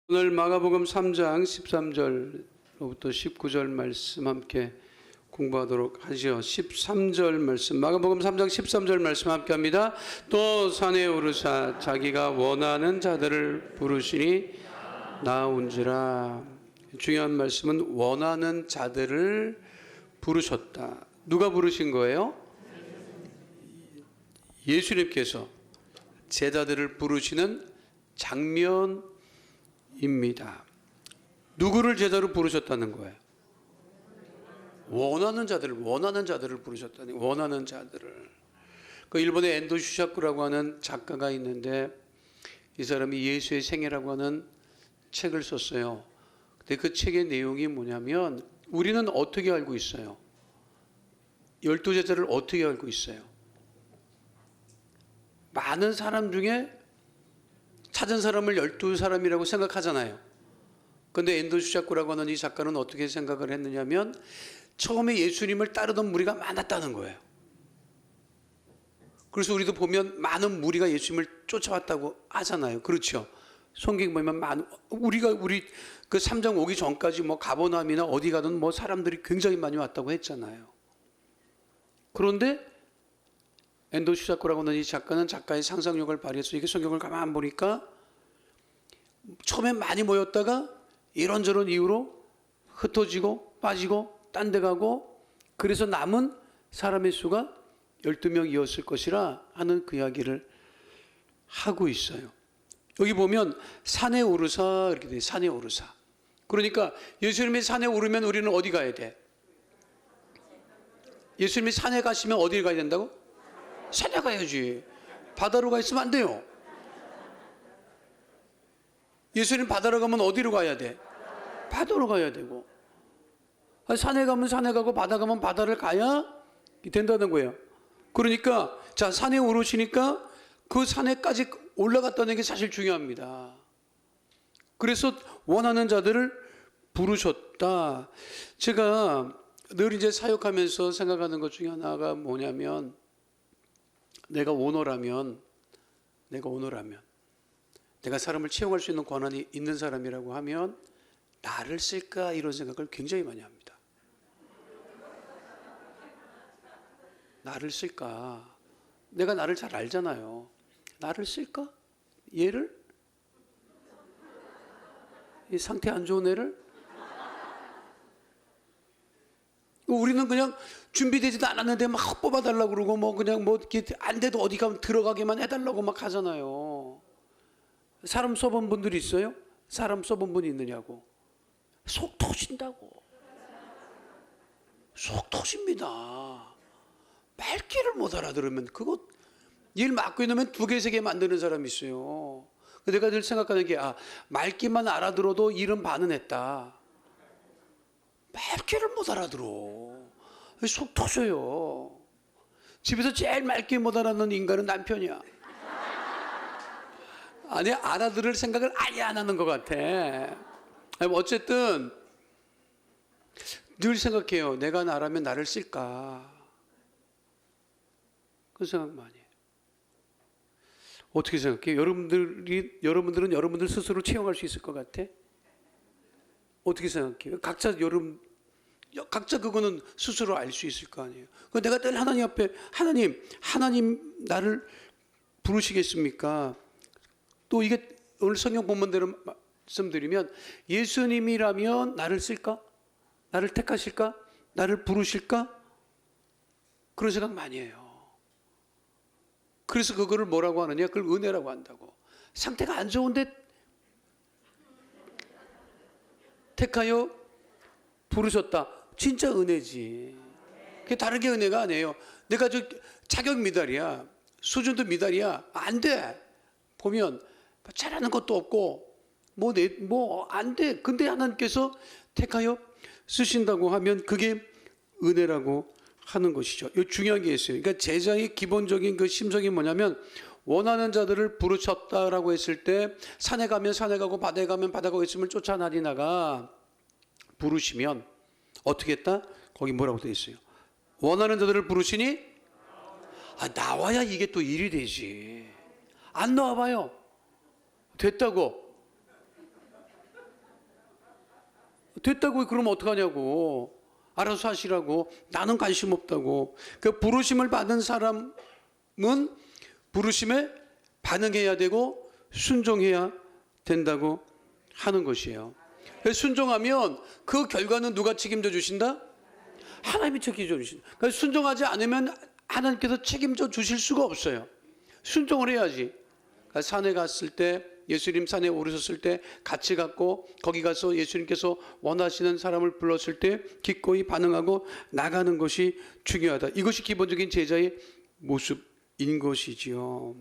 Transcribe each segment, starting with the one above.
오늘 마가복음 3장 13절로부터 19절 말씀 함께 공부하도록 하죠. 13절 말씀, 마가복음 3장 13절 말씀 함께 합니다. 또 산에 오르사 자기가 원하는 자들을 부르시니 나온지라. 중요한 말씀은 원하는 자들을 부르셨다. 누가 부르신 거예요? 예수님께서 제자들을 부르시는 장면입니다. 누구를 제자로 부르셨다는 거예요? 원하는 자들을 부르셨다니. 원하는 자들을. 그 일본의 엔도 슈샤쿠라고 하는 작가가 있는데 이 사람이 예수의 생애라고 하는 책을 썼어요. 근데 그 책의 내용이 뭐냐면 우리는 어떻게 알고 있어요? 12제자를 어떻게 알고 있어요? 많은 사람 중에 찾은 사람을 12사람이라고 생각하잖아요. 근데 엔도 슈샤쿠라고 하는 이 작가는 어떻게 생각을 했느냐면 처음에 예수님을 따르던 무리가 많았다는 거예요. 그래서 우리도 보면 많은 무리가 예수님을 쫓아왔다고 하잖아요. 그렇죠? 성경 보면 우리 그 3장 오기 전까지 뭐 가버나움이나 어디 가든 뭐 사람들이 굉장히 많이 왔다고 했잖아요. 그런데 엔도 슈샤쿠라고 하는 이 작가는 작가의 상상력을 발휘해서 이게 성경을 가만 보니까 처음엔 많이 모였다가 이런저런 이유로 흩어지고 빠지고 딴 데 가고 그래서 남은 사람의 수가 12명이었을 것이라 하는 그 이야기를 하고 있어요. 여기 보면 산에 오르사 이렇게 돼요. 산에 오르사. 그러니까 예수님이 산에 오르면 우리는 어디 가야 돼? 예수님이 산에 가시면 어디를 가야 된다고? 산에 가야지. 바다로 가 있으면 안 돼요. 예수님 바다로 가면 어디로 가야 돼? 바다로 가야 되고. 산에 가면 산에 가고 바다 가면 바다를 가야 된다는 거예요. 그러니까 자 산에 오르시니까 그 산에까지 올라갔다는 게 사실 중요합니다. 그래서 원하는 자들을 부르셨다. 제가 늘 이제 사역하면서 생각하는 것 중에 하나가 뭐냐면 내가 오너라면 내가 사람을 채용할 수 있는 권한이 있는 사람이라고 하면 나를 쓸까 이런 생각을 굉장히 많이 합니다. 나를 쓸까? 내가 나를 잘 알잖아요. 나를 쓸까? 얘를? 이 상태 안 좋은 애를? 우리는 그냥 준비되지도 않았는데 막 뽑아달라고 그러고 뭐 그냥 뭐 안 돼도 어디 가면 들어가게만 해달라고 막 하잖아요. 사람 써본 분들이 있어요? 사람 써본 분이 있느냐고. 속 터진다고. 속 터집니다. 말귀를 못 알아들으면 그거 일 맡고 있으면 2개, 3개 만드는 사람이 있어요. 내가 늘 생각하는 게 말귀만 알아들어도 일은 반은 했다. 말귀를 못 알아들어. 속 터져요. 집에서 제일 말귀 못 알아듣는 인간은 남편이야. 아니 알아들을 생각을 아예 안 하는 것 같아. 어쨌든 늘 생각해요. 내가 나라면 나를 쓸까? 그 생각 많이 해요. 어떻게 생각해요? 여러분들은 여러분들 스스로 채용할 수 있을 것 같아? 어떻게 생각해요? 각자 그거는 스스로 알 수 있을 거 아니에요. 내가 늘 하나님 앞에 하나님 나를 부르시겠습니까? 또 이게 오늘 성경 본문대로 말씀드리면 예수님이라면 나를 쓸까? 나를 택하실까? 나를 부르실까? 그런 생각 많이 해요. 그래서 그거를 뭐라고 하느냐? 그걸 은혜라고 한다고. 상태가 안 좋은데 택하여 부르셨다. 진짜 은혜지. 그게 다른 게 은혜가 아니에요. 내가 자격 미달이야. 수준도 미달이야. 안 돼. 보면 잘하는 것도 없고 뭐 안 돼. 근데 하나님께서 택하여 쓰신다고 하면 그게 은혜라고 하는 것이죠. 이 중요한 게 있어요. 그러니까 제자의 기본적인 그 심성이 뭐냐면 원하는 자들을 부르셨다라고 했을 때 산에 가면 산에 가고 바다에 가면 바다 가고 있으면 쫓아나리나가 부르시면 어떻게 했다? 거기 뭐라고 되어 있어요? 원하는 자들을 부르시니 나와야 이게 또 일이 되지. 안 나와봐요. 됐다고. 됐다고 그러면 어떡하냐고. 알아서 하시라고. 나는 관심 없다고. 그 부르심을 받은 사람은 부르심에 반응해야 되고 순종해야 된다고 하는 것이에요. 순종하면 그 결과는 누가 책임져 주신다? 하나님이 책임져 주신다. 그러니까 순종하지 않으면 하나님께서 책임져 주실 수가 없어요. 순종을 해야지. 그러니까 산에 갔을 때, 예수님 산에 오르셨을 때 같이 갔고, 거기 가서 예수님께서 원하시는 사람을 불렀을 때 기꺼이 반응하고 나가는 것이 중요하다. 이것이 기본적인 제자의 모습인 것이지요.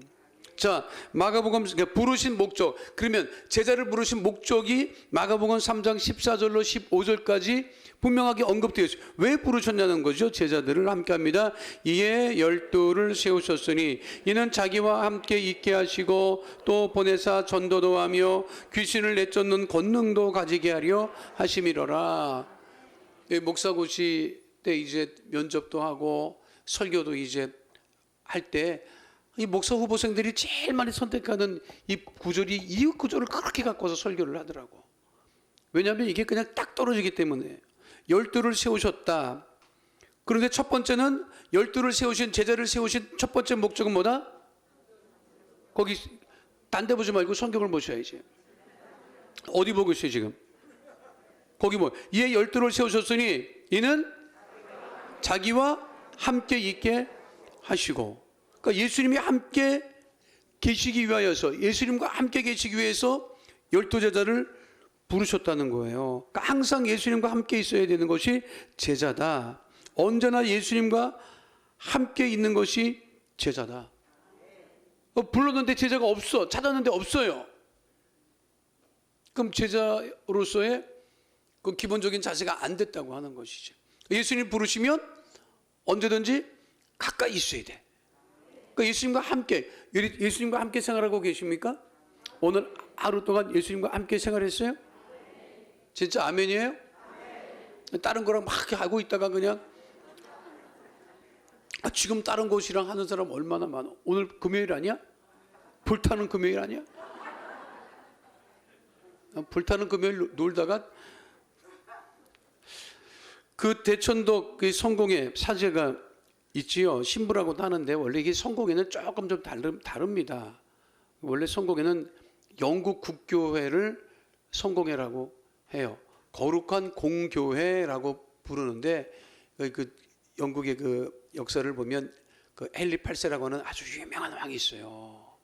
자, 마가복음, 그러니까 부르신 목적. 그러면 제자를 부르신 목적이 마가복음 3장 14절로 15절까지 분명하게 언급되어 있어요. 왜 부르셨냐는 거죠. 제자들을 함께 합니다. 이에 12를 세우셨으니 이는 자기와 함께 있게 하시고 또 보내사 전도도 하며 귀신을 내쫓는 권능도 가지게 하려 하심이로라. 목사고시 때 이제 면접도 하고 설교도 이제 할 때 이 목사 후보생들이 제일 많이 선택하는 이 구절이 이 구절을 그렇게 갖고서 설교를 하더라고. 왜냐하면 이게 그냥 딱 떨어지기 때문에. 12를 세우셨다. 그런데 첫 번째는 12를 세우신, 제자를 세우신 첫 번째 목적은 뭐다? 거기 딴 데 보지 말고 성경을 보셔야지. 어디 보고 있어요 지금? 거기 뭐 이에 12를 세우셨으니 이는 자기와 함께 있게 하시고. 그러니까 예수님이 함께 계시기 위하여서, 예수님과 함께 계시기 위해서 12제자를 부르셨다는 거예요. 그러니까 항상 예수님과 함께 있어야 되는 것이 제자다. 언제나 예수님과 함께 있는 것이 제자다. 불렀는데 제자가 없어. 찾았는데 없어요. 그럼 제자로서의 그 기본적인 자세가 안 됐다고 하는 것이죠. 예수님 부르시면 언제든지 가까이 있어야 돼. 그러니까 예수님과 함께 생활하고 계십니까? 오늘 하루 동안 예수님과 함께 생활했어요? 진짜 아멘이에요? 다른 거랑 막 하고 있다가 그냥 지금 다른 곳이랑 하는 사람 얼마나 많아. 오늘 금요일 아니야? 불타는 금요일 아니야? 불타는 금요일 놀다가 그 대천도 그 성공의 사제가 있지요. 신부라고도 하는데 원래 이게 성공회는 조금 좀 다릅니다. 원래 성공회는 영국 국교회를 성공회라고 해요. 거룩한 공교회라고 부르는데 그 영국의 그 역사를 보면 그 헨리 8세라고 하는 아주 유명한 왕이 있어요.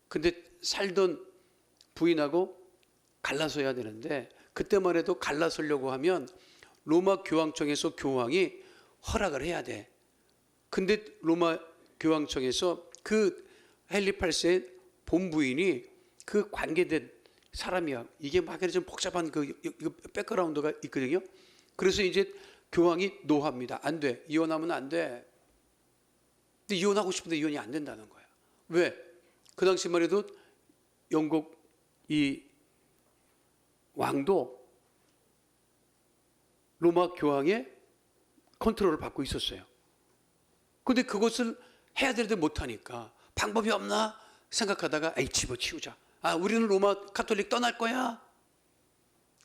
근데 살던 부인하고 갈라서야 되는데 그때만 해도 갈라서려고 하면 로마 교황청에서 교황이 허락을 해야 돼. 근데 로마 교황청에서 그 헨리 8세의 본부인이 그 관계된 사람이야. 이게 막 좀 복잡한 그 백그라운드가 있거든요. 그래서 이제 교황이 노합니다. 안 돼. 이혼하면 안 돼. 근데 이혼하고 싶은데 이혼이 안 된다는 거야. 왜? 그 당시만 해도 영국 이 왕도 로마 교황의 컨트롤을 받고 있었어요. 근데 그것을 해야 되는데 못하니까 방법이 없나 생각하다가 에이 집어치우자. 우리는 로마 카톨릭 떠날 거야.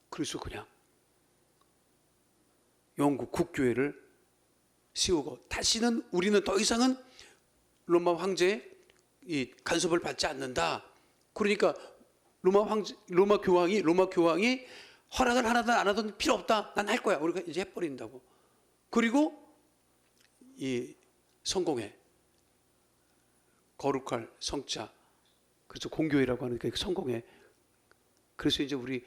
그래서 그냥 영국 국교회를 세우고 다시는 우리는 더 이상은 로마 황제의 이 간섭을 받지 않는다. 그러니까 로마 교황이 허락을 하든 안 하든 필요 없다. 난 할 거야. 우리가 이제 해버린다고. 그리고 이 성공회 거룩할 성자, 그래서 공교회라고 하는 그 성공회. 그래서 이제 우리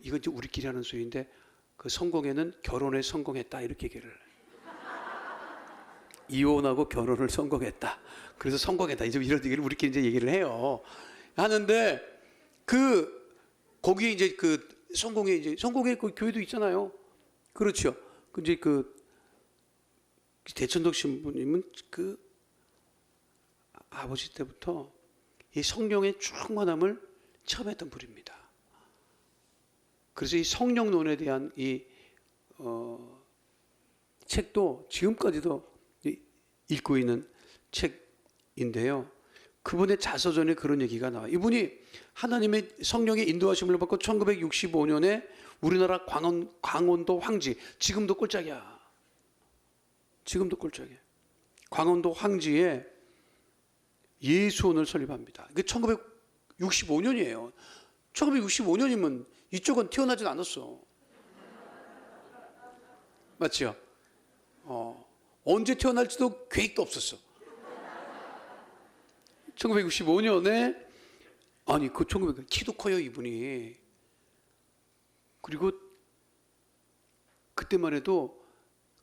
이건 이제 우리끼리 하는 소리인데 그 성공회는 결혼에 성공했다 이렇게 얘기를. 이혼하고 결혼을 성공했다. 그래서 성공했다. 이제 이런 얘기를 우리끼리 이제 얘기를 해요. 하는데 거기에 이제 그 성공회 그 교회도 있잖아요. 그렇죠. 이제 그 대천동 신부님은 그 아버지 때부터 이 성령의 충만함을 처음 했던 분입니다. 그래서 이 성령론에 대한 이 책도 지금까지도 읽고 있는 책인데요. 그분의 자서전에 그런 얘기가 나와요. 이분이 하나님의 성령의 인도하심을 받고 1965년에 우리나라 강원도 황지, 지금도 꼴짝이야. 지금도 꼴짝이야. 강원도 황지에 예수원을 설립합니다. 이게 1965년이에요. 1965년이면 이쪽은 태어나진 않았어. 맞죠? 언제 태어날지도 계획도 없었어. 1965년에 아니 그 1900 키도 커요 이분이. 그리고 그때만 해도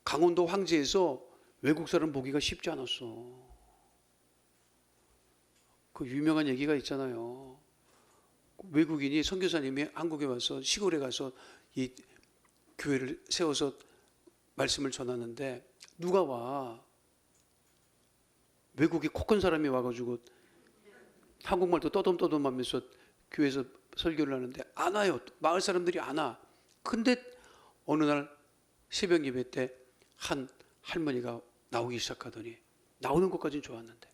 강원도 황지에서 외국 사람 보기가 쉽지 않았어. 그 유명한 얘기가 있잖아요. 외국인이 선교사님이 한국에 와서 시골에 가서 이 교회를 세워서 말씀을 전하는데 누가 와? 외국에 코 큰 사람이 와가지고 한국말도 떠듬떠듬하면서 교회에서 설교를 하는데 안 와요. 마을 사람들이 안 와. 근데 어느 날 새벽 예배 때 한 할머니가 나오기 시작하더니 나오는 것까지는 좋았는데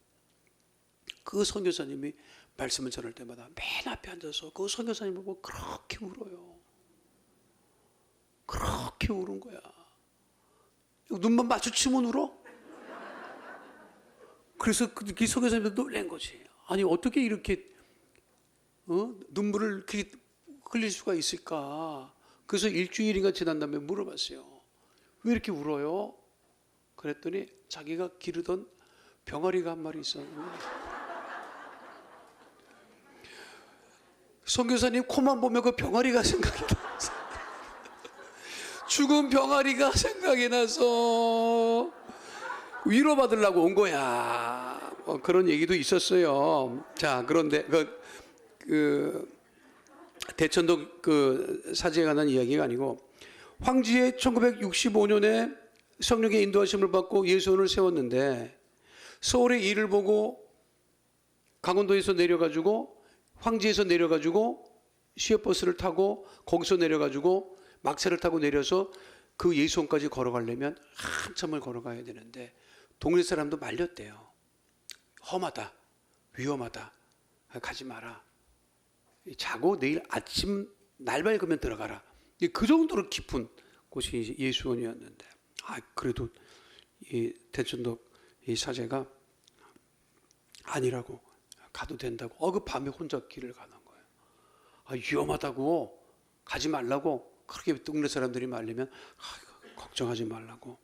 그 선교사님이 말씀을 전할 때마다 맨 앞에 앉아서 그 선교사님을 보고 그렇게 울어요. 그렇게 우는 거야. 눈만 마주치면 울어? 그래서 그 선교사님도 놀란 거지. 아니 어떻게 이렇게 눈물을 그렇게 흘릴 수가 있을까? 그래서 일주일인가 지난 다음에 물어봤어요. 왜 이렇게 울어요? 그랬더니 자기가 기르던 병아리가 한 마리 있었는데 선교사님 코만 보면 그 병아리가 생각이 나서 죽은 병아리가 생각이 나서 위로받으려고 온 거야. 그런 얘기도 있었어요. 자, 그런데 대천동 그 사제에 관한 이야기가 아니고 황지에 1965년에 성령의 인도하심을 받고 예수원을 세웠는데 서울의 일을 보고 강원도에서 내려가지고 황지에서 내려가지고 시외버스를 타고 거기서 내려가지고 막차를 타고 내려서 그 예수원까지 걸어가려면 한참을 걸어가야 되는데 동네 사람도 말렸대요. 험하다, 위험하다, 가지 마라. 자고 내일 아침 날 밝으면 들어가라. 그 정도로 깊은 곳이 예수원이었는데 그래도 이 대천덕 이 사제가 아니라고 가도 된다고 그 밤에 혼자 길을 가는 거예요. 위험하다고 가지 말라고 그렇게 동네 사람들이 말리면 걱정하지 말라고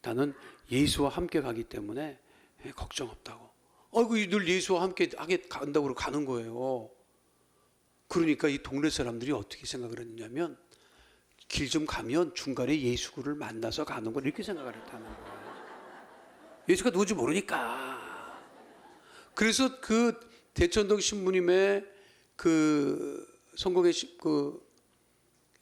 나는 예수와 함께 가기 때문에 걱정 없다고. 늘 예수와 함께 간다고 가는 거예요. 그러니까 이 동네 사람들이 어떻게 생각을 했냐면 길 좀 가면 중간에 예수를 만나서 가는 걸 이렇게 생각을 했다는 거예요. 예수가 누군지 모르니까. 그래서 그 대천동 신부님의 그 성공의 그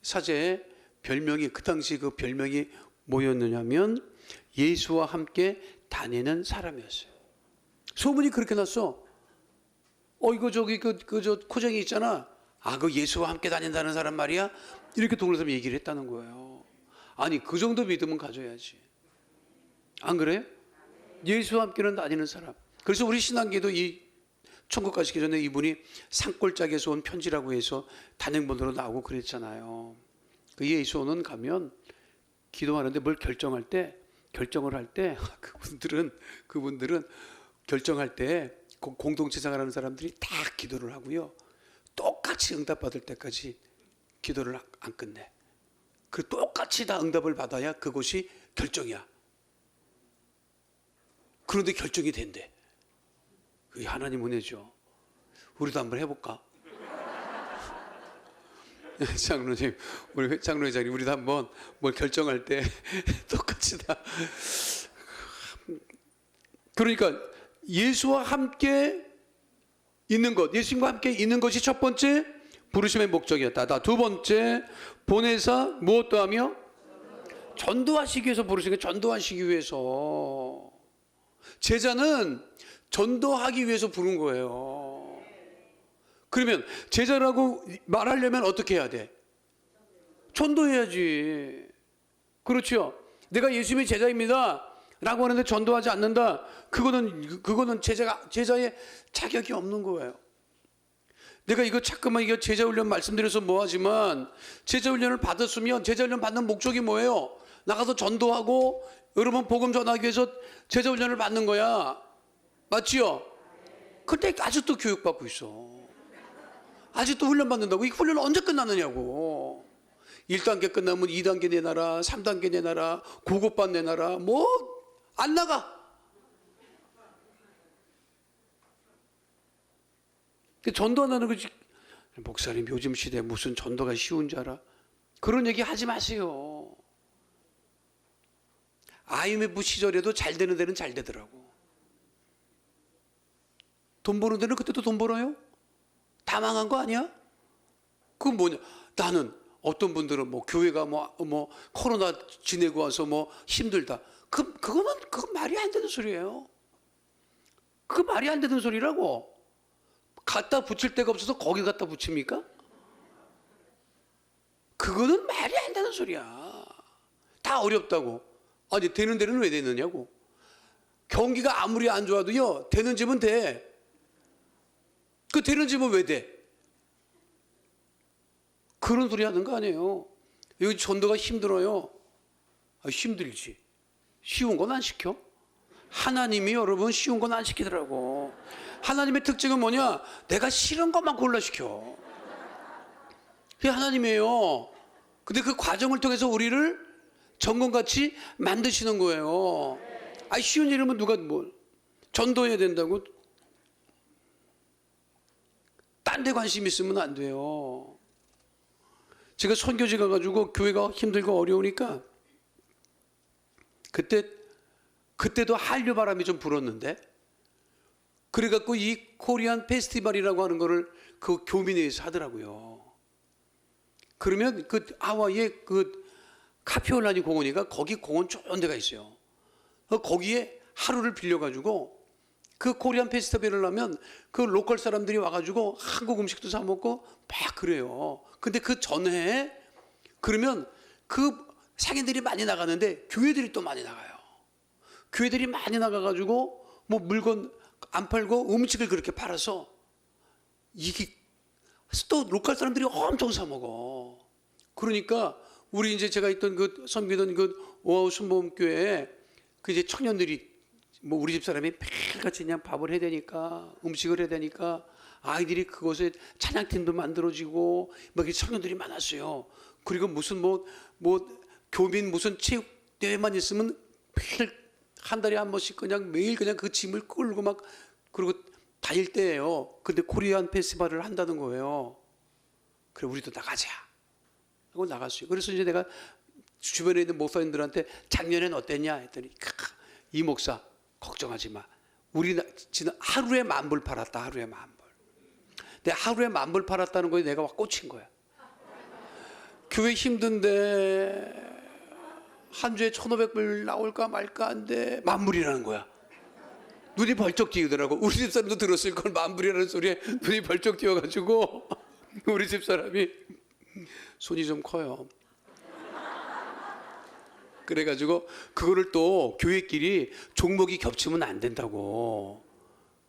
사제의 별명이 그 당시 그 별명이 뭐였느냐면 예수와 함께 다니는 사람이었어요. 소문이 그렇게 났어. 이거 저기 저 코쟁이 있잖아. 그 예수와 함께 다닌다는 사람 말이야. 이렇게 동네 사람이 얘기를 했다는 거예요. 아니 그 정도 믿음은 가져야지. 안 그래요? 예수와 함께는 다니는 사람. 그래서 우리 신앙기도 이 천국 가시기 전에 이분이 산골짜기에서 온 편지라고 해서 단행본으로 나오고 그랬잖아요. 그 예수원은 가면 기도하는데 뭘 결정을 할 때 그분들은 결정할 때 공동체 생활하는 사람들이 다 기도를 하고요. 똑같이 응답받을 때까지 기도를 안 끝내. 그 똑같이 다 응답을 받아야 그것이 결정이야. 그런데 결정이 된대. 그게 하나님 은혜죠. 우리도 한번 해볼까? 장로님, 우리 장로회장님, 우리도 한번 뭘 결정할 때 똑같이 다. 그러니까 예수와 함께 있는 것, 예수님과 함께 있는 것이 첫 번째 부르심의 목적이었다. 두 번째 보내사 무엇도 하며 전도하시기 위해서 부르신 게 전도하시기 위해서. 제자는 전도하기 위해서 부른 거예요. 그러면 제자라고 말하려면 어떻게 해야 돼? 전도해야지. 그렇죠. 내가 예수님의 제자입니다. 라고 하는데 전도하지 않는다. 그거는 제자의 자격이 없는 거예요. 내가 이거 자꾸만 이거 제자 훈련 말씀드려서 뭐하지만, 제자 훈련을 받았으면 제자 훈련 받는 목적이 뭐예요? 나가서 전도하고 여러분 복음 전하기 위해서 제자 훈련을 받는 거야. 맞지요? 근데 아직도 교육받고 있어. 아직도 훈련 받는다고. 이 훈련 언제 끝나느냐고. 1단계 끝나면 2단계 내놔라, 3단계 내놔라, 고급반 내놔라, 뭐 안 나가. 전도 안 하는 거지. 목사님 요즘 시대에 무슨 전도가 쉬운 줄 알아? 그런 얘기 하지 마세요. IMF 시절에도 잘 되는 데는 잘 되더라고. 돈 버는 데는 그때도 돈 벌어요? 다 망한 거 아니야? 그건 뭐냐? 나는 어떤 분들은 뭐 교회가 뭐 코로나 지내고 와서 뭐 힘들다. 그건 말이 안 되는 소리예요. 그 말이 안 되는 소리라고. 갖다 붙일 데가 없어서 거기 갖다 붙입니까? 그거는 말이 안 되는 소리야. 다 어렵다고. 아니 되는 데는 왜 되느냐고. 경기가 아무리 안 좋아도요, 되는 집은 돼. 그 되는 집은 왜 돼? 그런 소리 하는 거 아니에요. 여기 전도가 힘들어요. 힘들지. 쉬운 건 안 시켜. 하나님이 여러분 쉬운 건 안 시키더라고. 하나님의 특징은 뭐냐? 내가 싫은 것만 골라시켜. 그게 하나님이에요. 근데 그 과정을 통해서 우리를 정금같이 만드시는 거예요. 쉬운 일이면 누가 뭐 전도해야 된다고 딴 데 관심 있으면 안 돼요. 제가 선교지 가가지고 교회가 힘들고 어려우니까 그때도 한류 바람이 좀 불었는데, 그래갖고 이 코리안 페스티벌이라고 하는 거를 그 교민회에서 하더라고요. 그러면 그 하와이에 그 카피올라니 공원이가 거기 공원 좋은 데가 있어요. 거기에 하루를 빌려가지고 그 코리안 페스티벌을 하면 그 로컬 사람들이 와가지고 한국 음식도 사 먹고 막 그래요. 근데 그 전에 그러면 그 상인들이 많이 나가는데 교회들이 또 많이 나가요. 교회들이 많이 나가가지고 뭐 물건 안 팔고 음식을 그렇게 팔아서 이게 또 로컬 사람들이 엄청 사 먹어. 그러니까 우리 이제 제가 있던 그 섬기던 그 오아우 순복음교회에 그 이제 청년들이 뭐 우리 집 사람이 매일같이 그냥 밥을 해야 되니까 음식을 해야 되니까 아이들이 그곳에 찬양팀도 만들어지고 막 청년들이 많았어요. 그리고 무슨 뭐 교민 무슨 체육대회만 있으면 매일 한 달에 한 번씩 그냥 매일 그냥 그 짐을 끌고 막 그리고 다닐 때예요. 근데 코리안 페스티벌을 한다는 거예요. 그래 우리도 나가자 하고 나갔어요. 그래서 이제 내가 주변에 있는 목사님들한테 작년엔 어땠냐 했더니 이 목사 걱정하지 마. 우리 지난 하루에 10,000불 팔았다. 하루에 10,000불. 근데 하루에 10,000불 팔았다는 거에 내가 꽂힌 거야. 교회 힘든데 한 주에 1,500불 나올까 말까 한데 10,000불이라는 거야. 눈이 벌쩍 띄우더라고. 우리 집 사람도 들었을 걸 10,000불이라는 소리에 눈이 벌쩍 띄어가지고 우리 집 사람이 손이 좀 커요. 그래가지고 그거를 또 교회끼리 종목이 겹치면 안 된다고.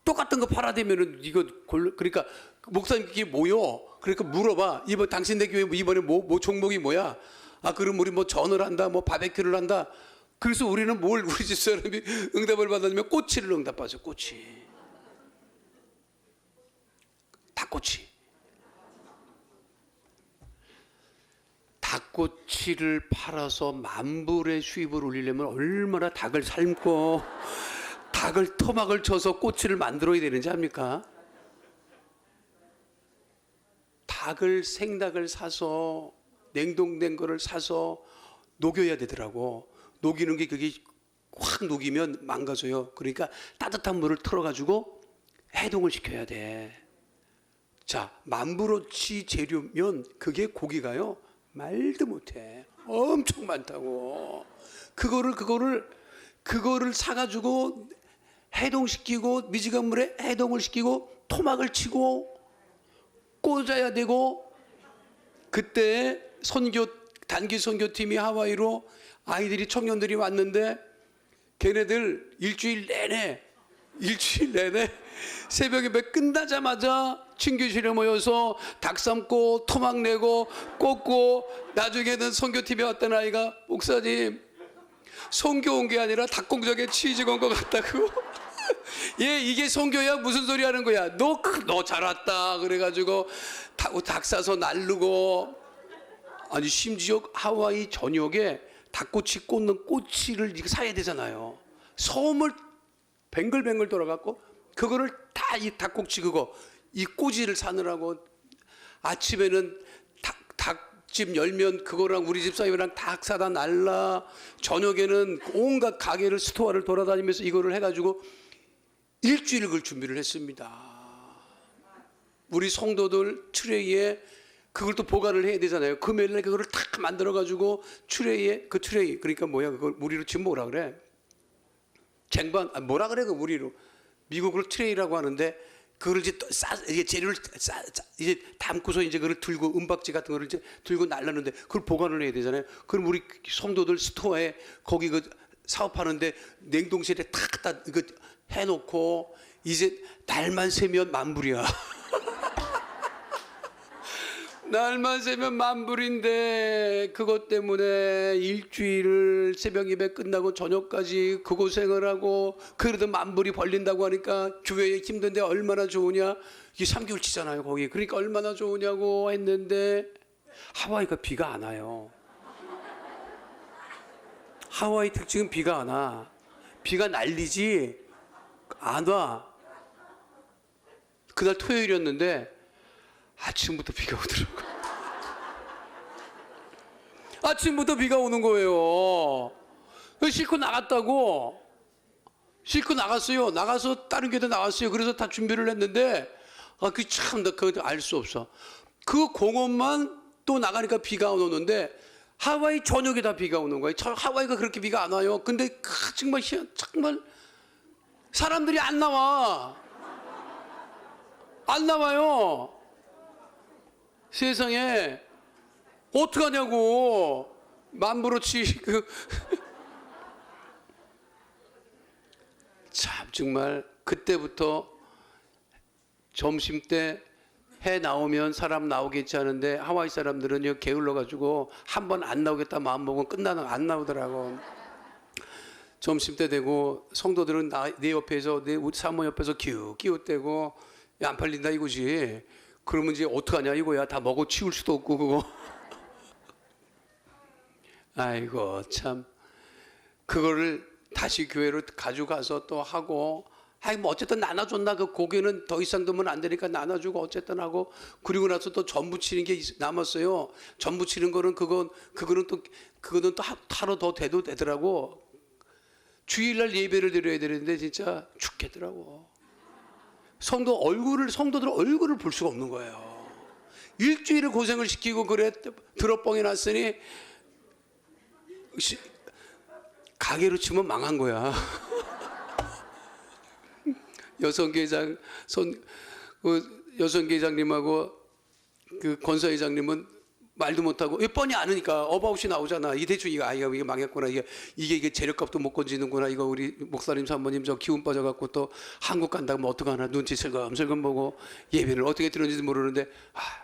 똑같은 거 팔아대면은 이거 그러니까 목사님끼리 모여. 그러니까 물어봐. 이번 당신네 교회 이번에 뭐 종목이 뭐야? 그럼 우리 뭐 전을 한다, 뭐 바베큐를 한다. 그래서 우리는 우리 집 사람이 응답을 받았냐면 꼬치를 응답하죠. 꼬치. 닭꼬치. 닭꼬치를 팔아서 10,000불의 수입을 올리려면 얼마나 닭을 삶고 토막을 쳐서 꼬치를 만들어야 되는지 압니까? 생닭을 사서 냉동된 거를 사서 녹여야 되더라고. 녹이는 게 그게 확 녹이면 망가져요. 그러니까 따뜻한 물을 틀어가지고 해동을 시켜야 돼. 자, 10,000불어치 재료면 그게 고기가요. 말도 못해. 엄청 많다고. 그거를 사가지고 해동시키고 미지근 물에 해동을 시키고 토막을 치고 꽂아야 되고. 그때 단기 선교팀이 하와이로 아이들이 청년들이 왔는데 걔네들 일주일 내내 새벽 예배 끝나자마자 친교실에 모여서 닭 삶고 토막 내고 꽂고, 나중에는 선교팀에 왔던 아이가 목사님 선교 온 게 아니라 닭공장에 취직 온 것 같다고. 얘 이게 선교야? 무슨 소리 하는 거야? 너 잘 왔다 그래가지고 닭 사서 날르고. 아니 심지어 하와이 전역에 닭꼬치 꽂는 꼬치를 사야 되잖아요. 섬을 뱅글뱅글 돌아갔고 그거를 다 이 닭꼬치 이 꼬지를 사느라고, 아침에는 닭집 열면 그거랑 우리 집사님이랑 닭 사다 날라, 저녁에는 온갖 가게를 스토어를 돌아다니면서 이거를 해가지고 일주일 그걸 준비를 했습니다. 우리 성도들 트레이에 그걸 또 보관을 해야 되잖아요. 금요일날 그거를 탁 만들어가지고 트레이에, 그 트레이 그러니까 뭐야, 그걸 우리로 지금 뭐라 그래? 쟁반, 뭐라 그래 그 우리로? 미국으로 트레이라고 하는데 그걸 이제 이게 재료를 이제 담고서 이제 그걸 들고 은박지 같은 거를 이제 들고 날라는데 그걸 보관을 해야 되잖아요. 그럼 우리 성도들 스토어에 거기 그 사업하는데 냉동실에 탁 이거 해놓고 이제 날만 새면 만불이야. 날만 새면 만불인데 그것 때문에 일주일을 새벽 예배 끝나고 저녁까지 그 고생을 하고, 그래도 만불이 벌린다고 하니까 교회에 힘든데 얼마나 좋으냐. 이게 3개월치잖아요 거기. 그러니까 얼마나 좋으냐고 했는데 하와이가 비가 안 와요. 하와이 특징은 비가 안 와. 비가 날리지 안 와. 그날 토요일이었는데 아침부터 비가 오더라고요. 아침부터 비가 오는 거예요. 싣고 나갔다고. 싣고 나갔어요. 나가서 다른 교회도 나왔어요. 그래서 다 준비를 했는데 그 참 그거 알 수 없어. 그 공원만 또 나가니까 비가 안 오는데 하와이 전역에 다 비가 오는 거예요. 하와이가 그렇게 비가 안 와요. 근데 정말 사람들이 안 나와요. 세상에 어떡하냐고. 만불어치 참 정말 그때부터 점심 때 해 나오면 사람 나오겠지 하는데 하와이 사람들은요 게을러 가지고 한 번 안 나오겠다 마음 먹으면 끝나는 안 나오더라고. 점심 때 되고 성도들은 내 옆에서 내 사모 옆에서 기웃기웃대고 야, 안 팔린다 이거지. 그러면 이제 어떡하냐 이거야. 다 먹어 치울 수도 없고 그거. 아이고 참. 그거를 다시 교회로 가져가서 또 하고, 뭐 어쨌든 나눠줬나. 그 고기는 더 이상 두면 안 되니까 나눠주고 어쨌든 하고, 그리고 나서 또 전 부치는 게 남았어요. 전 부치는 거는 그거는 또 하루 더 돼도 되더라고. 주일날 예배를 드려야 되는데 진짜 죽겠더라고. 성도들 얼굴을 볼 수가 없는 거예요. 일주일을 고생을 시키고 그래 드롭뻥이 났으니 가게로 치면 망한 거야. 여성계장님하고 그 권사회장님은 말도 못하고 뻔히 아느니까 어바웃이 나오잖아. 이 대충 이거 이게 망했구나. 이게 재료값도 못 건지는구나. 이거 우리 목사님 사모님 저 기운 빠져갖고 또 한국 간다면 어떡하나. 눈치 슬금슬금 보고 예배를 어떻게 들었는지도 모르는데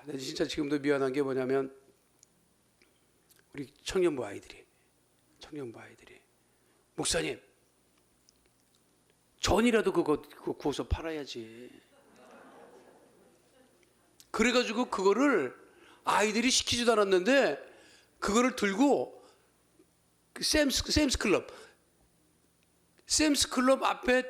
나 진짜 지금도 미안한 게 뭐냐면 우리 청년부 아이들이 목사님 전이라도 그거 구워서 팔아야지. 그래가지고 그거를 아이들이 시키지도 않았는데 그거를 들고 샘스 클럽 앞에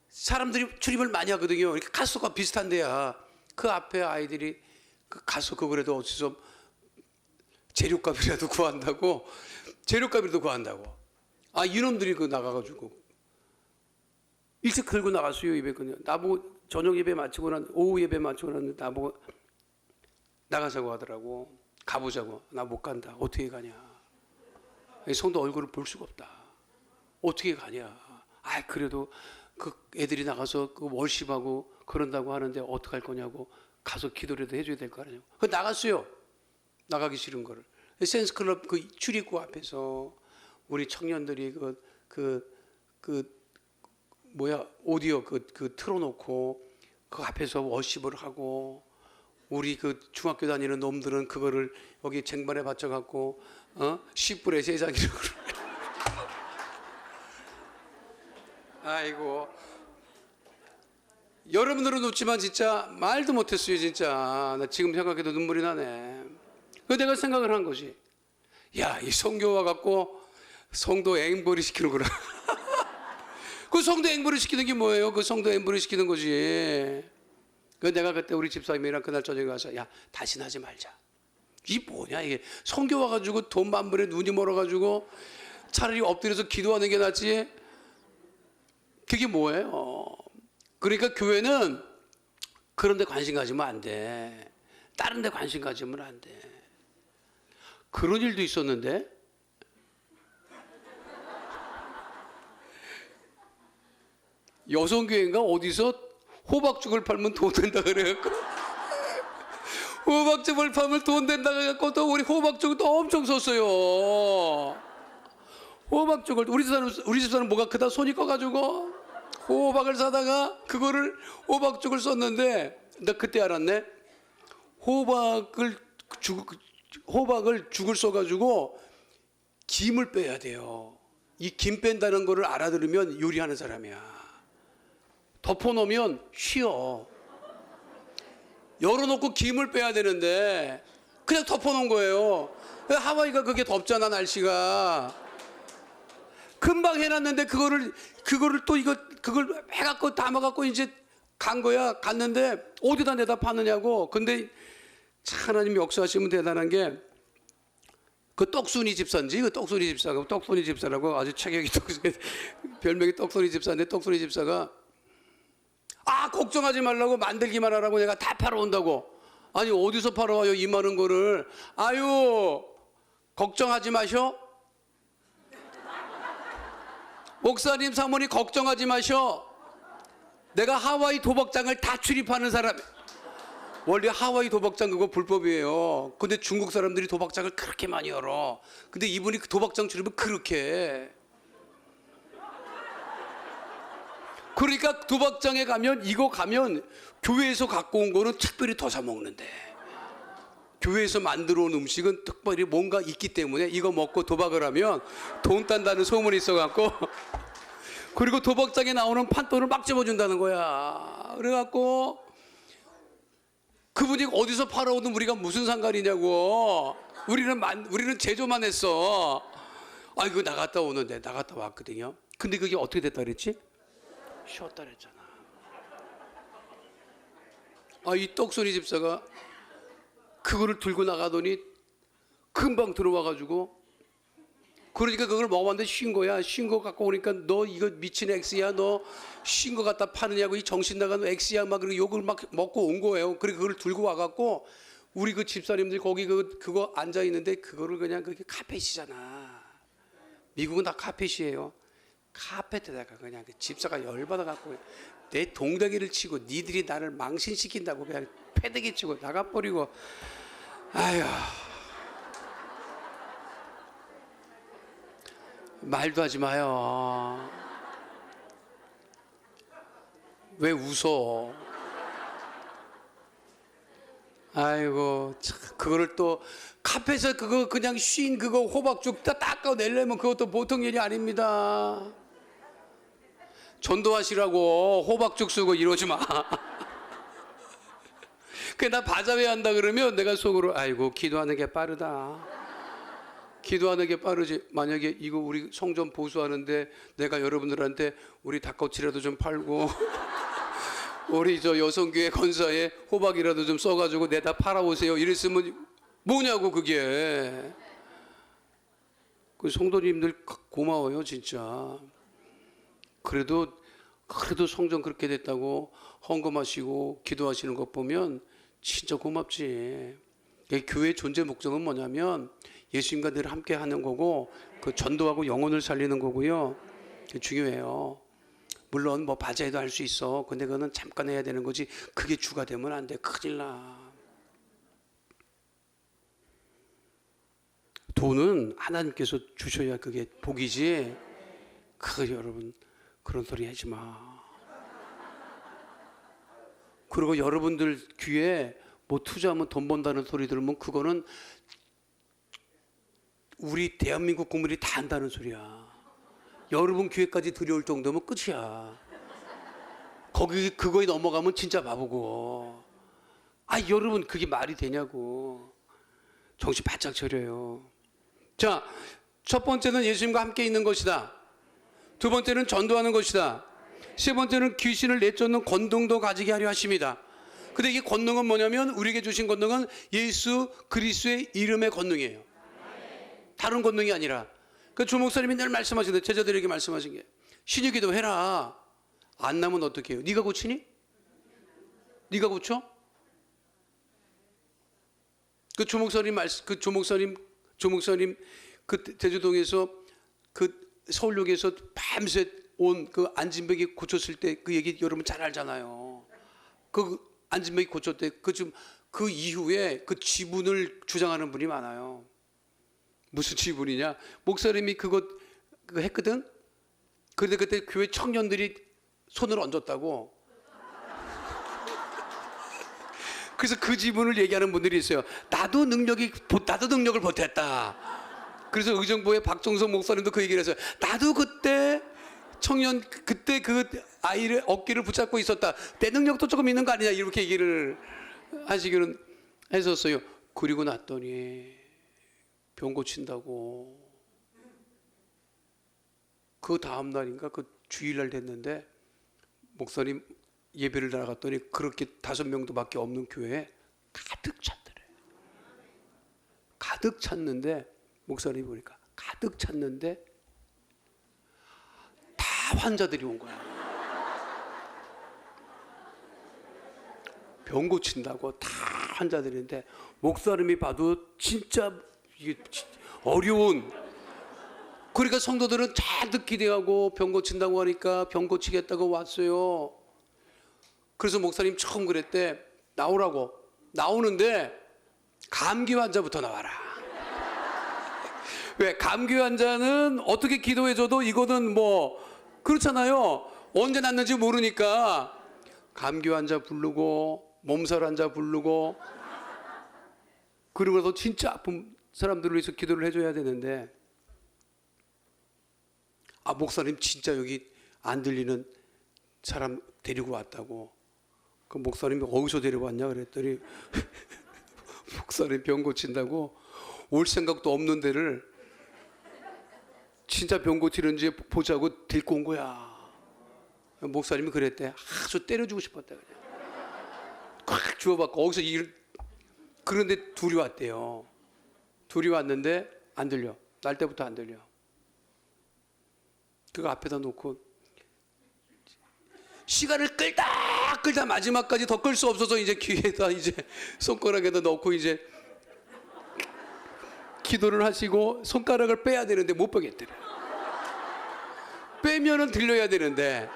사람들이 출입을 많이 하거든요. 이렇게 가스가 비슷한 데야. 그 앞에 아이들이 가서 그거라도 어디서 재료값이라도 구한다고. 이놈들이 나가가지고 일찍 들고 나갔어요. 예배 그냥 나보고 저녁 예배 마치고 오후 예배 마치고 났는데 나보고 나가자고 하더라고. 가보자고. 나 못 간다. 어떻게 가냐. 성도 얼굴을 볼 수가 없다. 어떻게 가냐. 그래도 그 애들이 나가서 그 월십하고 그런다고 하는데 어떡할 거냐고. 가서 기도라도 해줘야 될 거 아니냐고. 나갔어요. 나가기 싫은 거를. 센스클럽 그 출입구 앞에서 우리 청년들이 그 오디오 그 틀어놓고 그 앞에서 워십을 하고 우리 그 중학교 다니는 놈들은 그거를 여기 쟁반에 받쳐갖고 10불에 3장이라고 아이고 여러분들은 웃지만 진짜 말도 못했어요. 진짜 나 지금 생각해도 눈물이 나네. 그 내가 생각을 한 거지. 야, 이 성교 와갖고 성도 앵벌이 시키는구나. 그 성도 앵벌이 시키는 게 뭐예요? 그 성도 앵벌이 시키는 거지. 그 내가 그때 우리 집사님이랑 그날 저녁에 가서 야, 다시는 하지 말자. 이 뭐냐 이게. 성교 와가지고 돈 만불에 눈이 멀어가지고 차라리 엎드려서 기도하는 게 낫지. 그게 뭐예요? 그러니까 교회는 그런 데 관심 가지면 안 돼. 다른 데 관심 가지면 안 돼. 그런 일도 있었는데 여성교회인가 어디서 호박죽을 팔면 돈 된다 그래갖고 호박죽을 팔면 돈 된다 그래갖고 또 우리 호박죽을 또 엄청 썼어요. 호박죽을 우리 집사는 뭐가 크다 손이 커가지고 호박을 사다가 그거를 호박죽을 썼는데 나 그때 알았네. 호박을 죽을 써가지고 김을 빼야 돼요. 이 김 뺀다는 거를 알아들으면 요리하는 사람이야. 덮어놓으면 쉬어. 열어놓고 김을 빼야 되는데 그냥 덮어놓은 거예요. 하와이가 그게 덥잖아 날씨가. 금방 해놨는데 그거를 또 그걸 해갖고 담아갖고 이제 간 거야. 갔는데 어디다 내다 파느냐고. 근데 하나님 역사하시면 대단한 게 그 떡순이 집사인지 그 떡순이 집사라고 아주 체격이 별명이 떡순이 집사인데 떡순이 집사가 걱정하지 말라고 만들기만 하라고 내가 다 팔아온다고. 아니 어디서 팔아와요 이 많은 거를. 아유 걱정하지 마셔. 목사님 사모님 걱정하지 마셔. 내가 하와이 도박장을 다 출입하는 사람. 원래 하와이 도박장 그거 불법이에요. 근데 중국 사람들이 도박장을 그렇게 많이 열어. 근데 이분이 그 도박장 출입을 그렇게 해. 그러니까 도박장에 가면 교회에서 갖고 온 거는 특별히 더 사 먹는데 교회에서 만들어 온 음식은 특별히 뭔가 있기 때문에 이거 먹고 도박을 하면 돈 딴다는 소문이 있어갖고 그리고 도박장에 나오는 판돈을 막 집어준다는 거야. 그래갖고 그분이 어디서 팔아오든 우리가 무슨 상관이냐고. 우리는 제조만 했어. 이거 나갔다 오는데 나갔다 왔거든요. 근데 그게 어떻게 됐다 그랬지? 쉬었다 그랬잖아. 이 떡소리 집사가 그거를 들고 나가더니 금방 들어와가지고 그러니까 그걸 먹어봤는데 쉰 거야. 쉰 거 갖고 오니까 너 이거 미친 X야. 너 쉰 거 갖다 파느냐고 이 정신 나간 X야. 막 그리고 욕을 막 먹고 온 거예요. 그리고 그걸 들고 와갖고 우리 그 집사님들 거기 그거 앉아 있는데 그거를 그냥 그게 카펫이잖아. 미국은 다 카펫이에요. 카펫에다가 그냥 그 집사가 열받아갖고 내 동댕이를 치고 니들이 나를 망신시킨다고 그냥 패대기 치고 나가버리고. 아휴. 말도 하지 마요. 왜 웃어? 아이고, 참, 그거를 또 카페에서 그거 그냥 쉰 그거 호박죽 다 닦아내려면 그것도 보통 일이 아닙니다. 전도하시라고 호박죽 쓰고 이러지 마. 나 바자회 한다 그러면 내가 속으로 아이고 기도하는 게 빠르다. 기도하는 게 빠르지. 만약에 이거 우리 성전 보수하는데 내가 여러분들한테 우리 닭꼬치라도 좀 팔고 우리 저 여성교회 건사에 호박이라도 좀 써가지고 내다 팔아오세요 이랬으면 뭐냐고 그게. 그 성도님들 고마워요 진짜. 그래도 성전 그렇게 됐다고 헌금하시고 기도하시는 것 보면 진짜 고맙지. 교회 존재 목적은 뭐냐면 예수님과 늘 함께 하는 거고 그 전도하고 영혼을 살리는 거고요. 중요해요. 물론 뭐 바자회도 할 수 있어. 근데 그거는 잠깐 해야 되는 거지. 그게 주가 되면 안 돼. 큰일 나. 돈은 하나님께서 주셔야 그게 복이지. 여러분 그런 소리 하지 마. 그리고 여러분들 귀에 뭐 투자하면 돈 번다는 소리 들으면 그거는 우리 대한민국 국민이 다 안다는 소리야. 여러분 귀에까지 들여올 정도면 끝이야. 그거에 넘어가면 진짜 바보고. 여러분 그게 말이 되냐고. 정신 바짝 차려요. 자, 첫 번째는 예수님과 함께 있는 것이다. 두 번째는 전도하는 것이다. 세 번째는 귀신을 내쫓는 권능도 가지게 하려 하십니다. 근데 이게 권능은 뭐냐면 우리에게 주신 권능은 예수 그리스도의 이름의 권능이에요. 다른 권능이 아니라. 그 주 목사님이 늘 말씀하시는데 제자들에게 말씀하신 게 신유 기도 해라. 안 나면 어떻게 해요? 네가 고치니? 네가 고쳐? 그 주 목사님 그 제주동에서 그 서울역에서 밤새 온 그 안진백이 고쳤을 때 그 얘기 여러분 잘 알잖아요. 그 안진백이 고쳤대. 그 이후에 그 지분을 주장하는 분이 많아요. 무슨 지분이냐? 목사님이 그거 했거든. 그런데 그때 교회 청년들이 손을 얹었다고. 그래서 그 지분을 얘기하는 분들이 있어요. 나도 능력을 보탰다. 그래서 의정부의 박종석 목사님도 그 얘기를 했어요. 나도 그때 그때 그 아이를 어깨를 붙잡고 있었다. 내 능력도 조금 있는 거 아니냐 이렇게 얘기를 하시기는 했었어요. 그리고 났더니 병 고친다고. 그 다음 날인가 그 주일날 됐는데 목사님 예배를 나갔더니 그렇게 5명도 밖에 없는 교회에 가득 찼더래. 가득 찼는데 목사님이 보니까 가득 찼는데 다 환자들이 온 거야. 병 고친다고 다 환자들인데 목사님이 봐도 진짜 이게 어려운. 그러니까 성도들은 잔뜩 기대하고 병 고친다고 하니까 병 고치겠다고 왔어요. 그래서 목사님 처음 그랬대. 나오라고. 나오는데 감기 환자부터 나와라. 왜? 감기 환자는 어떻게 기도해줘도 이거는 뭐 그렇잖아요. 언제 낫는지 모르니까 감기 환자 부르고 몸살 환자 부르고 그러고서 진짜 아픈 사람들을 위해서 기도를 해줘야 되는데 목사님 진짜 여기 안 들리는 사람 데리고 왔다고. 그 목사님이 어디서 데려왔냐 그랬더니 목사님 병 고친다고 올 생각도 없는 데를 진짜 병 고치는지 보자고 데리고 온 거야. 목사님이 그랬대. 아주 때려주고 싶었다 그냥. 꽉 주워받고 거기서 그런데 둘이 왔대요. 둘이 왔는데 안 들려. 날 때부터 안 들려. 그거 앞에다 놓고 시간을 끌다 마지막까지 더 끌 수 없어서 이제 귀에다 이제 손가락에다 넣고 이제 기도를 하시고 손가락을 빼야 되는데 못 빼겠더래. 빼면은 들려야 되는데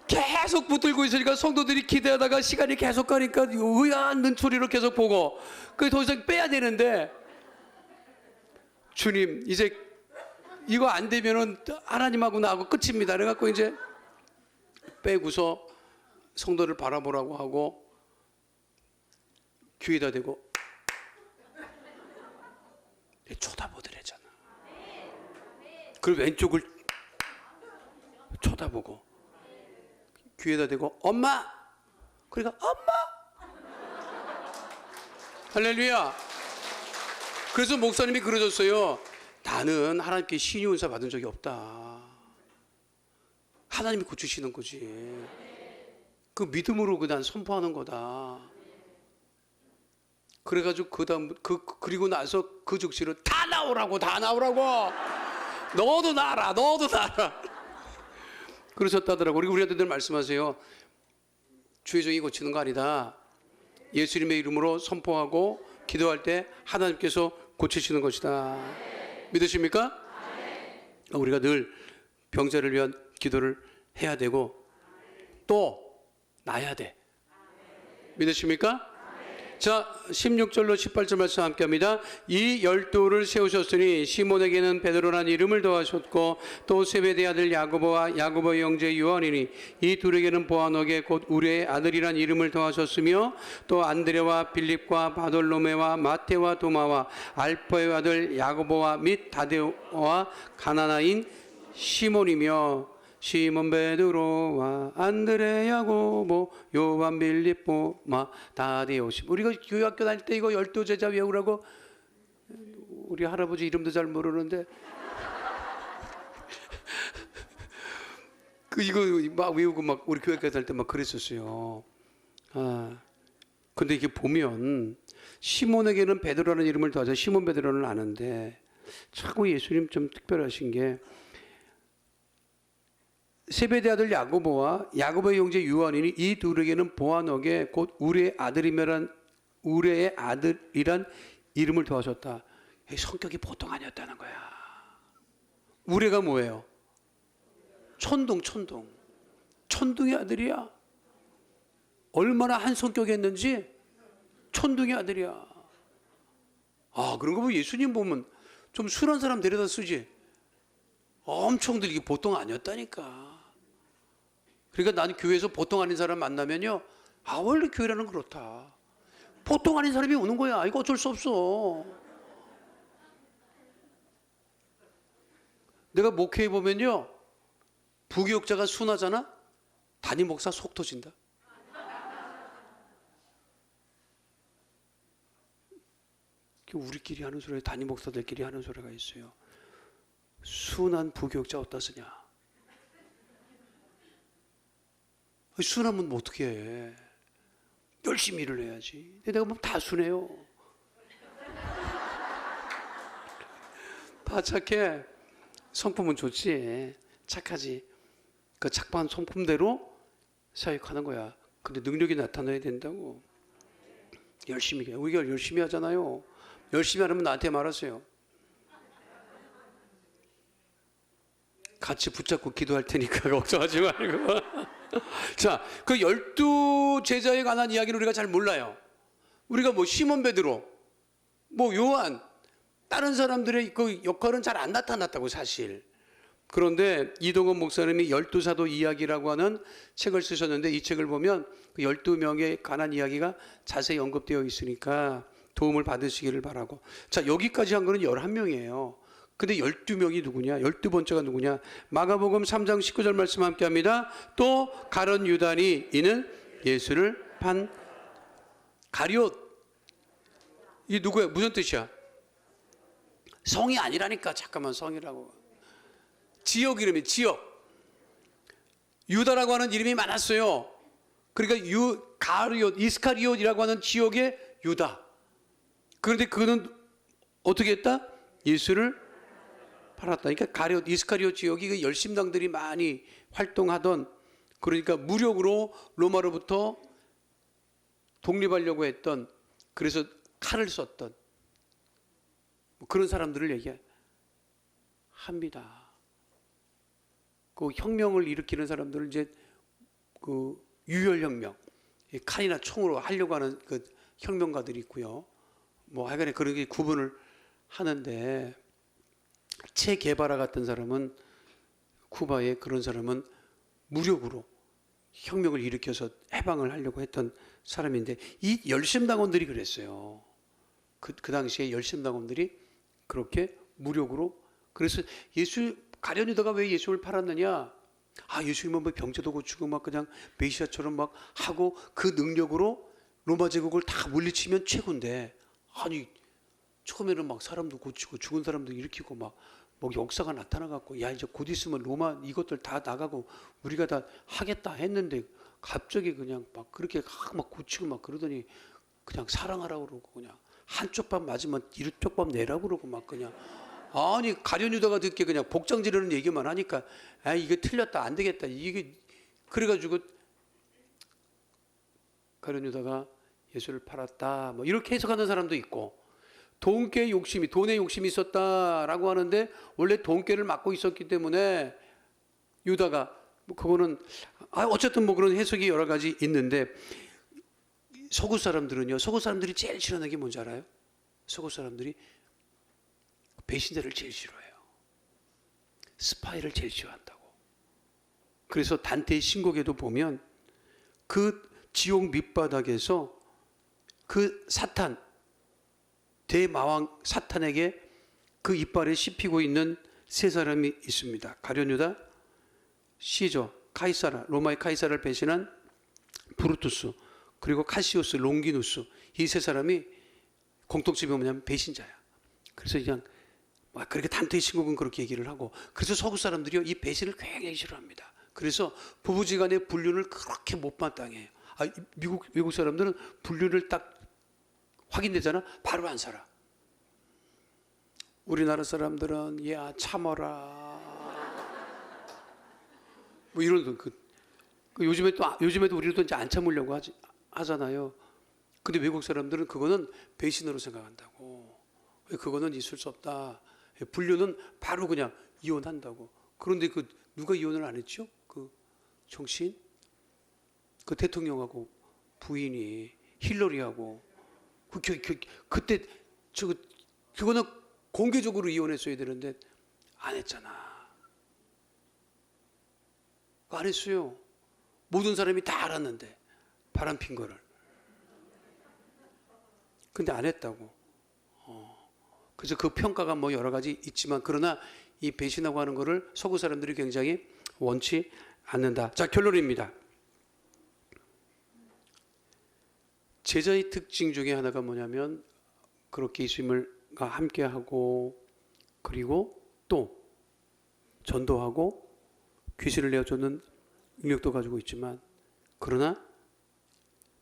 계속 붙들고 있으니까 성도들이 기대하다가 시간이 계속 가니까 의아한 눈초리로 계속 보고 그 더 이상 빼야 되는데 주님 이제 이거 안 되면은 하나님하고 나하고 끝입니다. 그래갖고 이제 빼고서 성도를 바라보라고 하고 귀에다 대고 쳐다보더래잖아. 그리고 왼쪽을 쳐다보고 귀에다 대고 엄마. 그러니까 엄마. 할렐루야. 그래서 목사님이 그러셨어요. 나는 하나님께 신유 은사 받은 적이 없다. 하나님이 고치시는 거지. 그 믿음으로 그냥 선포하는 거다. 그래가지고 그리고 나서 그 즉시로 다 나오라고. 너도 나라. 그러셨다더라고. 그리고 우리한테 늘 말씀하세요. 주의 종이 고치는 거 아니다. 예수님의 이름으로 선포하고 기도할 때 하나님께서 고치시는 것이다. 믿으십니까? 우리가 늘 병자를 위한 기도를 해야 되고 또 나야 돼. 믿으십니까? 자, 16절로 18절 말씀 함께 합니다. 이 12를 세우셨으니 시몬에게는 베드로라는 이름을 더하셨고 또 세베대 아들 야고보와 야고보의 형제 요한이니 이 둘에게는 보아너게 곧 우리의 아들이란 이름을 더하셨으며 또 안드레와 빌립과 바돌로메와 마테와 도마와 알포의 아들 야고보와 및 다데오와 가나나인 시몬이며 시몬 베드로와 안드레 야고보 요한 빌립보 마 다데오 우리가 교회학교 다닐 때 이거 12제자 외우라고 우리 할아버지 이름도 잘 모르는데 이거 막 외우고 막 우리 교회학교 다닐 때 막 그랬었어요. 근데 이게 보면 시몬에게는 베드로라는 이름을 더하자. 시몬 베드로는 아는데 참 예수님 좀 특별하신 게 세베대 아들 야고보와 야고보의 형제 요한이니 이 둘에게는 보아너게 곧 우리의 아들이란 이름을 더하셨다. 성격이 보통 아니었다는 거야. 우레가 뭐예요? 천둥의 아들이야. 얼마나 한 성격이었는지 천둥의 아들이야. 그런 거 보면 예수님 보면 좀 순한 사람 데려다 쓰지. 엄청들 이게 보통 아니었다니까. 그러니까 나는 교회에서 보통 아닌 사람 만나면요, 원래 교회라는 그렇다. 보통 아닌 사람이 오는 거야. 이거 어쩔 수 없어. 내가 목회에 보면요, 부교육자가 순하잖아? 담임 목사 속 터진다. 우리끼리 하는 소리에 담임 목사들끼리 하는 소리가 있어요. 순한 부교육자 어디다 쓰냐? 순하면 뭐 어떻게 해? 열심히 일을 해야지. 내가 보면 다 순해요. 다 착해. 성품은 좋지. 착하지. 그 착한 성품대로 사역하는 거야. 근데 능력이 나타나야 된다고. 열심히 해. 우리가 열심히 하잖아요. 열심히 하려면 나한테 말하세요. 같이 붙잡고 기도할 테니까 걱정하지 말고. 자, 그 12제자에 관한 이야기는 우리가 잘 몰라요. 우리가 뭐 시몬 베드로, 뭐 요한, 다른 사람들의 그 역할은 잘 안 나타났다고 사실. 그런데 이동원 목사님이 12사도 이야기라고 하는 책을 쓰셨는데 이 책을 보면 그 12명에 관한 이야기가 자세히 언급되어 있으니까 도움을 받으시기를 바라고. 자, 여기까지 한 거는 11명이에요. 근데 12명이 누구냐? 12번째가 누구냐? 마가복음 3장 19절 말씀 함께 합니다. 또 가룟 유다니 이는 예수를 판 가룟. 이 누구야? 무슨 뜻이야? 성이 아니라니까. 잠깐만, 성이라고. 지역 이름이 지역. 유다라고 하는 이름이 많았어요. 그러니까 가룟, 이스카리옷이라고 하는 지역의 유다. 그런데 그는 어떻게 했다? 예수를 팔았다. 그러니까 가룟, 이스카리옷 지역이 그 열심당들이 많이 활동하던, 그러니까 무력으로 로마로부터 독립하려고 했던, 그래서 칼을 썼던 그런 사람들을 얘기합니다. 그 혁명을 일으키는 사람들은 이제 그 유혈혁명, 칼이나 총으로 하려고 하는 그 혁명가들이 있고요. 뭐 하여간에 그렇게 구분을 하는데, 체 게바라 같은 사람은, 쿠바의 그런 사람은 무력으로 혁명을 일으켜서 해방을 하려고 했던 사람인데, 이 열심당원들이 그랬어요. 그 당시에 열심당원들이 그렇게 무력으로. 그래서 가룟 유다가 왜 예수를 팔았느냐? 예수님은 뭐 병자도 고치고 막 그냥 메시아처럼 막 하고 그 능력으로 로마 제국을 다 물리치면 최고인데, 아니 처음에는 막 사람도 고치고 죽은 사람도 일으키고 막 역사가 나타나갖고, 야 이제 곧 있으면 로마 이것들 다 나가고 우리가 다 하겠다 했는데, 갑자기 그냥 막 그렇게 막 고치고 막 그러더니 그냥 사랑하라고 그러고, 그냥 한쪽 밥 맞으면 이쪽 밥 내라고 그러고 막 그냥. 아니 가룟 유다가 듣게 그냥 복장 지르는 얘기만 하니까, 이게 틀렸다, 안 되겠다, 이게 그래가지고 가룟 유다가 예수를 팔았다, 뭐 이렇게 해석하는 사람도 있고, 돈의 욕심이 있었다라고 하는데, 원래 돈꾀를 맡고 있었기 때문에 유다가, 그거는 어쨌든 뭐 그런 해석이 여러 가지 있는데, 서구 사람들은요, 서구 사람들이 제일 싫어하는 게 뭔지 알아요? 서구 사람들이 배신자를 제일 싫어해요. 스파이를 제일 싫어한다고. 그래서 단테의 신곡에도 보면 그 지옥 밑바닥에서 그 사탄, 대마왕 사탄에게 그 이빨에 씹히고 있는 세 사람이 있습니다. 가룟유다, 시저, 카이사라, 로마의 카이사라를 배신한 브루투스, 그리고 카시우스, 롱기누스. 이 세 사람이 공통점이 뭐냐면 배신자야. 그래서 그냥 그렇게 단테의 신곡은 그렇게 얘기를 하고, 그래서 서구 사람들이요 이 배신을 굉장히 싫어합니다. 그래서 부부지간의 불륜을 그렇게 못 마땅해요. 미국 사람들은 불륜을 딱 확인되잖아, 바로 안 살아. 우리나라 사람들은 야 참어라. 뭐 이런 요즘에도 우리도 이제 안 참으려고 하잖아요. 근데 외국 사람들은 그거는 배신으로 생각한다고. 그거는 있을 수 없다. 불륜은 바로 그냥 이혼한다고. 그런데 그 누가 이혼을 안 했죠? 그 정치인? 그 대통령하고 부인이 힐러리하고 그때 그거는 공개적으로 이혼했어야 되는데 안 했잖아. 안 했어요. 모든 사람이 다 알았는데 바람핀 거를. 근데 안 했다고. 그래서 그 평가가 뭐 여러 가지 있지만, 그러나 이 배신하고 하는 거를 서구 사람들이 굉장히 원치 않는다. 자, 결론입니다. 제자의 특징 중에 하나가 뭐냐면 그렇게 예수님과 함께하고, 그리고 또 전도하고 귀신을 내어쫓는 능력도 가지고 있지만, 그러나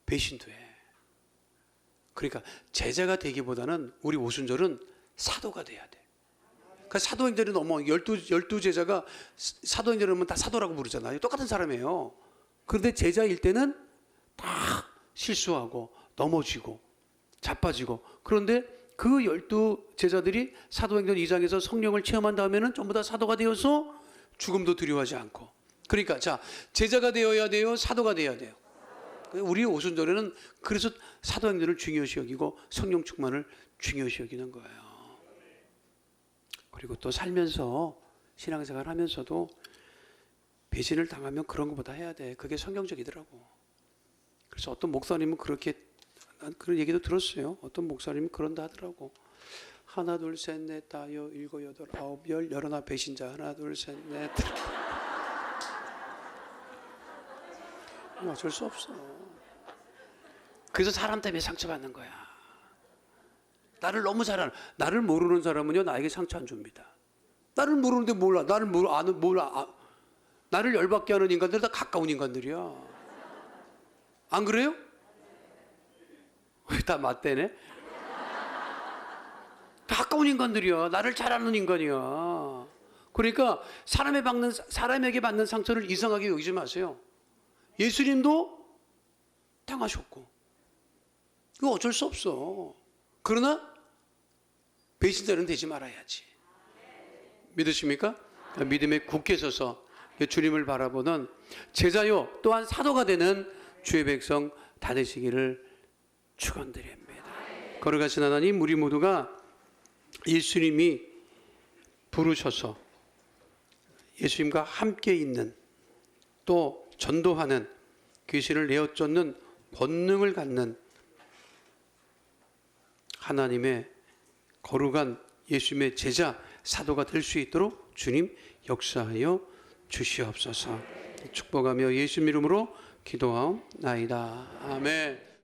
배신도 해. 그러니까 제자가 되기보다는 우리 오순절은 사도가 돼야 돼. 그러니까 사도행전에 넘어 12 제자가 사도행전에 보면 다 사도라고 부르잖아요. 똑같은 사람이에요. 그런데 제자일 때는 다 실수하고 넘어지고 자빠지고, 그런데 그 12 제자들이 사도행전 2장에서 성령을 체험한 다음에는 전부 다 사도가 되어서 죽음도 두려워하지 않고. 그러니까 자, 제자가 되어야 돼요, 사도가 되어야 돼요. 우리 오순절에는 그래서 사도행전을 중요시 여기고 성령 충만을 중요시 여기는 거예요. 그리고 또 살면서 신앙생활 하면서도 배신을 당하면 그런 것보다 해야 돼. 그게 성경적이더라고. 그래서 어떤 목사님은 그렇게, 그런 얘기도 들었어요. 어떤 목사님은 그런다 하더라고. 하나 둘 셋 넷 다 여 일곱 여덟 아홉 열 열하나 배신자. 하나 둘 셋 넷. 어쩔 수 없어. 그래서 사람 때문에 상처받는 거야. 나를 너무 잘 아는, 나를 모르는 사람은요 나에게 상처 안 줍니다. 나를 모르는데 몰라. 나를 열받게 하는 인간들은 다 가까운 인간들이야. 안 그래요? 다 맞대네. 다 가까운 인간들이야. 나를 잘 아는 인간이야. 그러니까 사람에게 받는 상처를 이상하게 여기지 마세요. 예수님도 당하셨고, 이거 어쩔 수 없어. 그러나 배신자는 되지 말아야지. 믿으십니까? 믿음에 굳게 서서 주님을 바라보는 제자요 또한 사도가 되는 주의 백성 다 되시기를 축원드립니다. 거룩하신 하나님, 우리 모두가 예수님이 부르셔서 예수님과 함께 있는, 또 전도하는, 귀신을 내어쫓는 본능을 갖는 하나님의 거룩한 예수님의 제자, 사도가 될 수 있도록 주님 역사하여 주시옵소서. 축복하며 예수님 이름으로 기도하옵나이다. 아멘.